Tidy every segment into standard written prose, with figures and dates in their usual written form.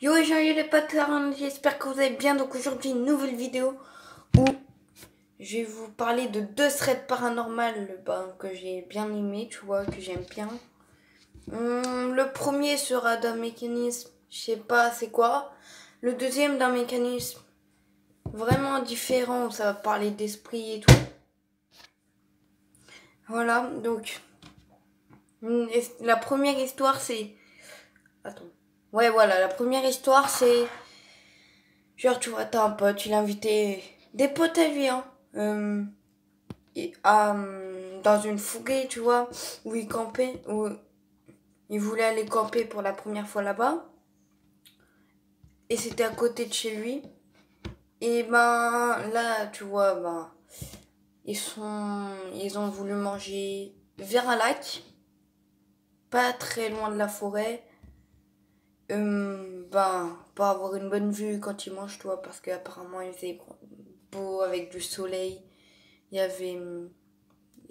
Yo les gens, yo les patrons, j'espère que vous allez bien. Donc aujourd'hui une nouvelle vidéo où je vais vous parler de deux threads paranormales que j'ai bien aimé, tu vois, que j'aime bien. Le premier sera d'un mécanisme, je sais pas c'est quoi. Le deuxième d'un mécanisme vraiment différent où ça va parler d'esprit et tout. Voilà, donc la première histoire c'est... Attends. Ouais voilà, la première histoire c'est... Genre, tu vois, t'as un pote, il a invité des potes à lui, hein, dans une forêt, tu vois, où il campait, où il voulait aller camper pour la première fois là-bas. Et c'était à côté de chez lui. Et là, tu vois, ils ont voulu manger vers un lac, pas très loin de la forêt. Pour avoir une bonne vue quand ils mangent, toi, parce qu'apparemment il faisait beau avec du soleil. Il y avait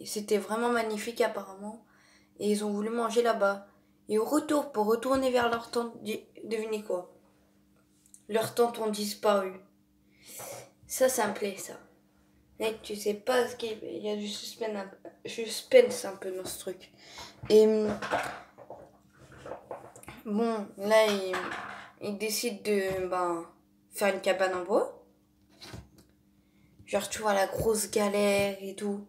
C'était vraiment magnifique apparemment. Et ils ont voulu manger là-bas. Et au retour, pour retourner vers leur tente, devinez quoi? Leurs tentes ont disparu. Ça me plaît, ça. Mec, tu sais pas ce qu'il y a du suspense un peu dans ce truc. Et bon, là, ils décident de faire une cabane en bois. Genre, tu vois, la grosse galère et tout.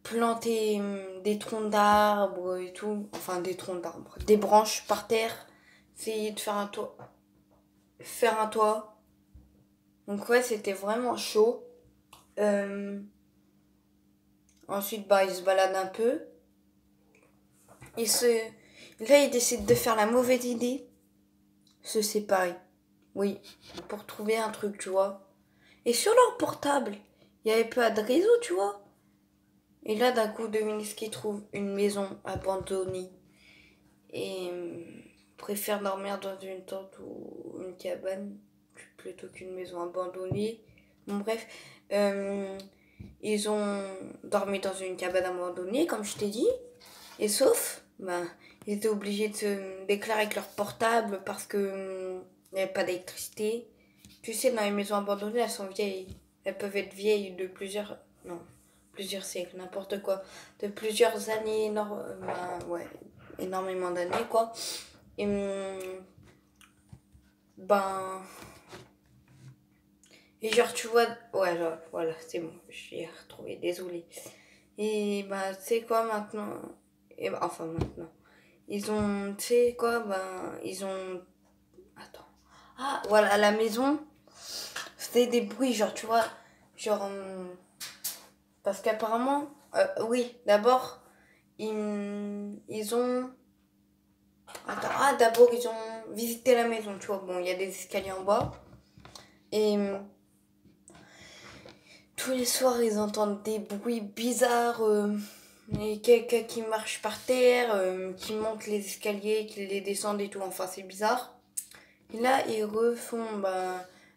Planter des troncs d'arbres et tout. Enfin, des troncs d'arbres. Des branches par terre. Essayer de faire un toit. Donc ouais, c'était vraiment chaud. Ensuite, ils se baladent un peu. Et là, ils décident de faire la mauvaise idée. Se séparer. Oui, pour trouver un truc, tu vois. Et sur leur portable, il y avait pas de réseau, tu vois. Et là, d'un coup, devinez ce qu'ils trouvent. Une maison abandonnée. Et préfèrent dormir dans une tente ou une cabane plutôt qu'une maison abandonnée. Bon, bref. Ils ont dormi dans une cabane abandonnée, comme je t'ai dit. Et sauf, ils étaient obligés de se déclarer avec leur portable parce que il n'y avait pas d'électricité. Tu sais, dans les maisons abandonnées, elles sont vieilles. Elles peuvent être vieilles de plusieurs siècles, n'importe quoi. De plusieurs années, ouais, énormément d'années, quoi. Et ben, et genre, tu vois, ouais, genre, voilà, c'est bon, j'ai retrouvé, désolé. Et tu sais quoi maintenant? Enfin maintenant. Ils ont, tu sais quoi, ils ont... Attends. Ah, voilà, à la maison, c'était des bruits, genre, tu vois, genre... parce qu'apparemment, oui, d'abord, ils ont... Attends, d'abord, ils ont visité la maison, tu vois, bon, il y a des escaliers en bas. Et tous les soirs, ils entendent des bruits bizarres... et quelqu'un qui marche par terre, qui monte les escaliers, qui les descend et tout, enfin c'est bizarre. Et là, ils refont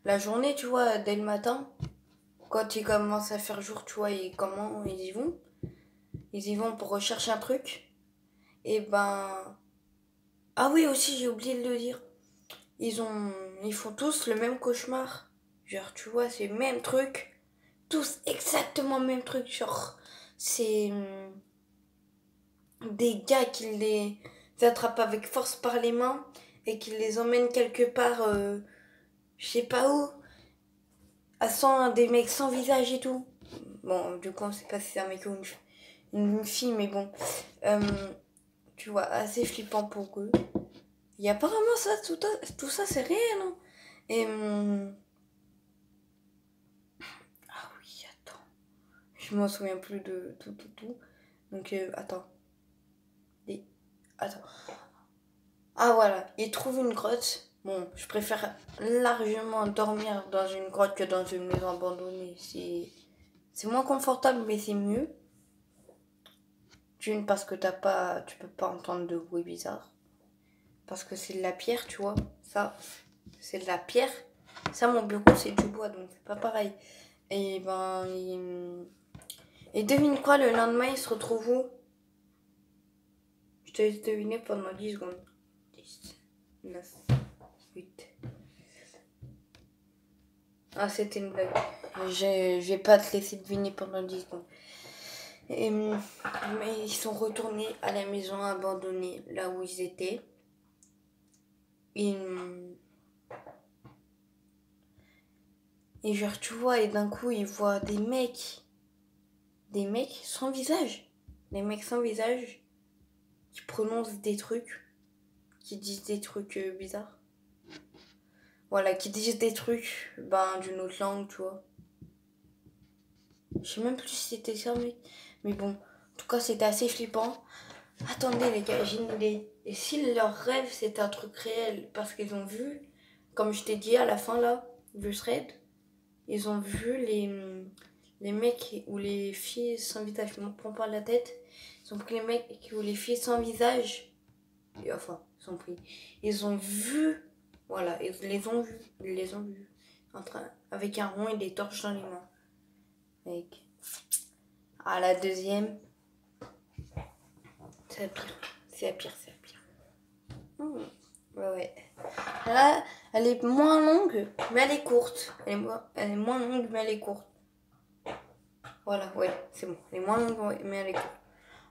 la journée, tu vois, dès le matin. Quand il commence à faire jour, tu vois, comment ils y vont. Ils y vont pour rechercher un truc. Et ah oui, aussi, j'ai oublié de le dire. Ils font tous le même cauchemar. Genre, tu vois, c'est le même truc. Tous exactement le même truc. Genre, c'est des gars qui les attrapent avec force par les mains et qui les emmènent quelque part, je sais pas où, des mecs sans visage et tout. Bon, du coup, on sait pas si c'est un mec ou une fille, mais bon. Euh, Tu vois, assez flippant pour eux. Il y a pas vraiment ça, tout ça, c'est réel, hein. Et. Ah oui, attends. Je m'en souviens plus de tout. Donc, attends. Attends. Ah voilà, ils trouvent une grotte. Bon, je préfère largement dormir dans une grotte que dans une maison abandonnée. C'est moins confortable, mais c'est mieux. D'une, parce que tu peux pas entendre de bruit bizarre. Parce que c'est de la pierre, tu vois. Ça, c'est de la pierre. Ça, mon bureau, c'est du bois, donc c'est pas pareil. Et et devine quoi, le lendemain, il se retrouve où? Je te laisse deviner pendant 10 secondes. 10, 9, 8. Ah, c'était une blague. Je vais pas te laisser deviner pendant 10 secondes. Mais ils sont retournés à la maison abandonnée, là où ils étaient. Et genre, tu vois, et d'un coup, ils voient des mecs sans visage. Des mecs sans visage qui prononcent des trucs, qui disent des trucs bizarres. Voilà, qui disent des trucs, d'une autre langue, tu vois. Je sais même plus si c'était ça, mais bon. En tout cas, c'était assez flippant. Attendez, les gars, j'ai une idée. Et si leur rêve, c'était un truc réel, parce qu'ils ont vu, comme je t'ai dit à la fin, là, du thread, ils ont vu les mecs ou les filles sans visage. Je ne me prends pas la tête. Ils ont pris les mecs ou les filles sans visage. Et enfin, ils ont pris. Ils ont vu. Voilà, ils les ont vus. Ils les ont vus. Avec un rond et des torches dans les mains. Avec. À la deuxième. C'est la pire. C'est la pire, c'est la pire. Ouais. Là, elle est moins longue, mais elle est courte. Elle est moins longue, mais elle est courte. Voilà, ouais, c'est bon. Elle est moins longue, mais elle est courte.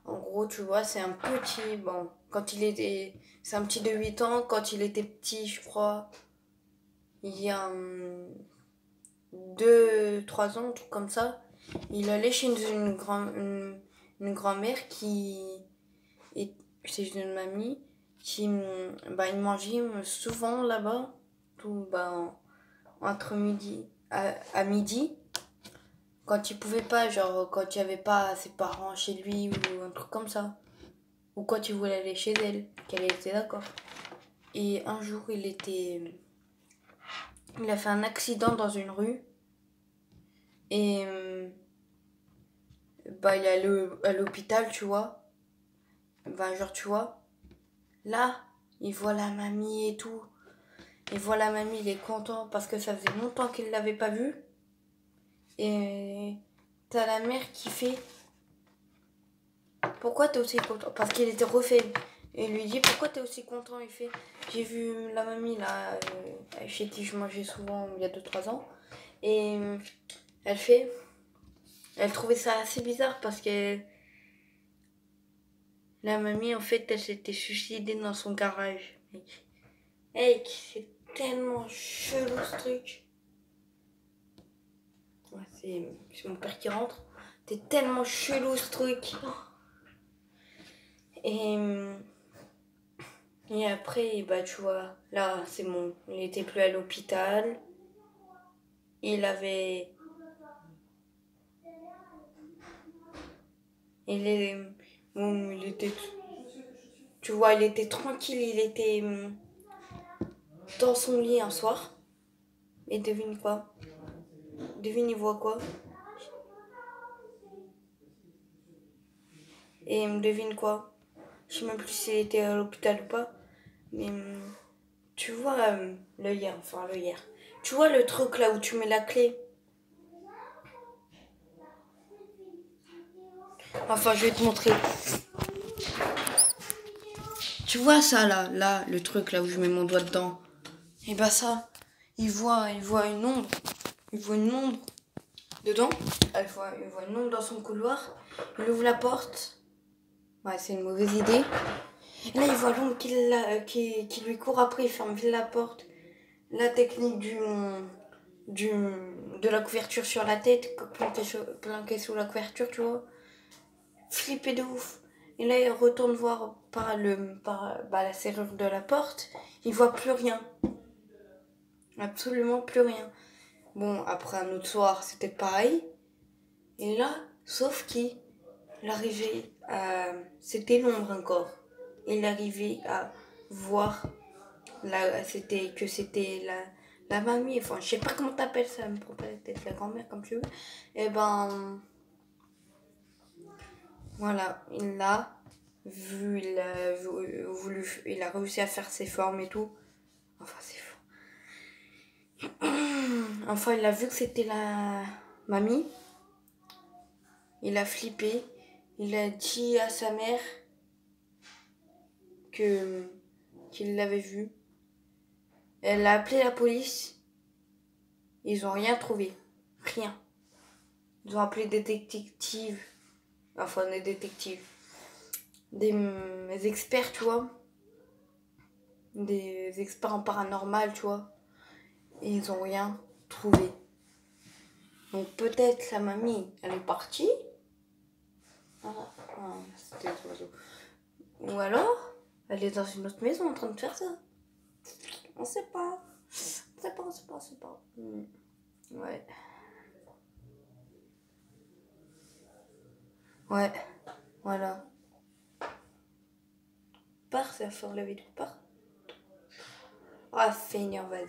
En gros, tu vois, c'est un petit... Bon, quand il était... C'est un petit de 8 ans. Quand il était petit, je crois, il y a 2-3 ans, un truc comme ça, il allait chez une grand-mère qui... C'est une mamie qui... il mangeait souvent là-bas, tout, entre midi... à midi. Quand il pouvait pas, genre quand il y avait pas ses parents chez lui ou un truc comme ça. Ou quand il voulait aller chez elle, qu'elle était d'accord. Et un jour, il a fait un accident dans une rue. Et il est allé à l'hôpital, tu vois. Genre, tu vois. Là, il voit la mamie et tout. Il voit la mamie, il est content parce que ça faisait longtemps qu'il l'avait pas vue. Et t'as la mère qui fait... Pourquoi t'es aussi content? Parce qu'il était refait. Et il lui dit pourquoi t'es aussi content? Il fait j'ai vu la mamie là chez qui je mangeais souvent il y a 2-3 ans. Et elle trouvait ça assez bizarre parce que la mamie en fait elle s'était suicidée dans son garage. Hey, c'est tellement chelou ce truc. Ouais, c'est mon père qui rentre. C'est tellement chelou ce truc. Et après, tu vois, là, c'est bon. Il était plus à l'hôpital. Il avait... il était... Tu vois, il était tranquille. Il était dans son lit un soir. Et devine quoi? Devine, il voit quoi? Et devine quoi? Je sais même plus s'il était à l'hôpital ou pas. Mais tu vois, l'œillère. Tu vois le truc là où tu mets la clé? Enfin, je vais te montrer. Tu vois ça là, le truc là où je mets mon doigt dedans. Et ça, il voit une ombre. Il voit une ombre dedans. Il voit une ombre dans son couloir. Il ouvre la porte. Ouais, c'est une mauvaise idée. Et là, il voit l'ombre qui lui court après. Il ferme vite la porte. La technique de la couverture sur la tête, planqué sous la couverture, tu vois. Flippé de ouf. Et là, il retourne voir par la serrure de la porte. Il voit plus rien. Absolument plus rien. Bon, après un autre soir, c'était pareil. Et là, sauf qu'il arrivait à... C'était l'ombre encore. Il arrivait à voir c'était la mamie. Enfin, je sais pas comment t'appelles ça, me prends pas la tête, la grand-mère, comme tu veux. Et voilà, il l'a vu, il a réussi à faire ses formes et tout. Enfin, c'est fou. Enfin, il a vu que c'était la mamie. Il a flippé. Il a dit à sa mère qu'il l'avait vue. Elle a appelé la police. Ils ont rien trouvé. Rien. Ils ont appelé des détectives. Enfin, des détectives. Des experts, tu vois. Des experts en paranormal, tu vois. Et ils ont rien trouvé. Donc peut-être la mamie, elle est partie. Ah, c'était les oiseaux. Ou alors, elle est dans une autre maison en train de faire ça. On sait pas. On sait pas. Ouais. Ouais. Voilà. Pars, ça va faire la vidéo. Pars. Ah, feignant, vas-y.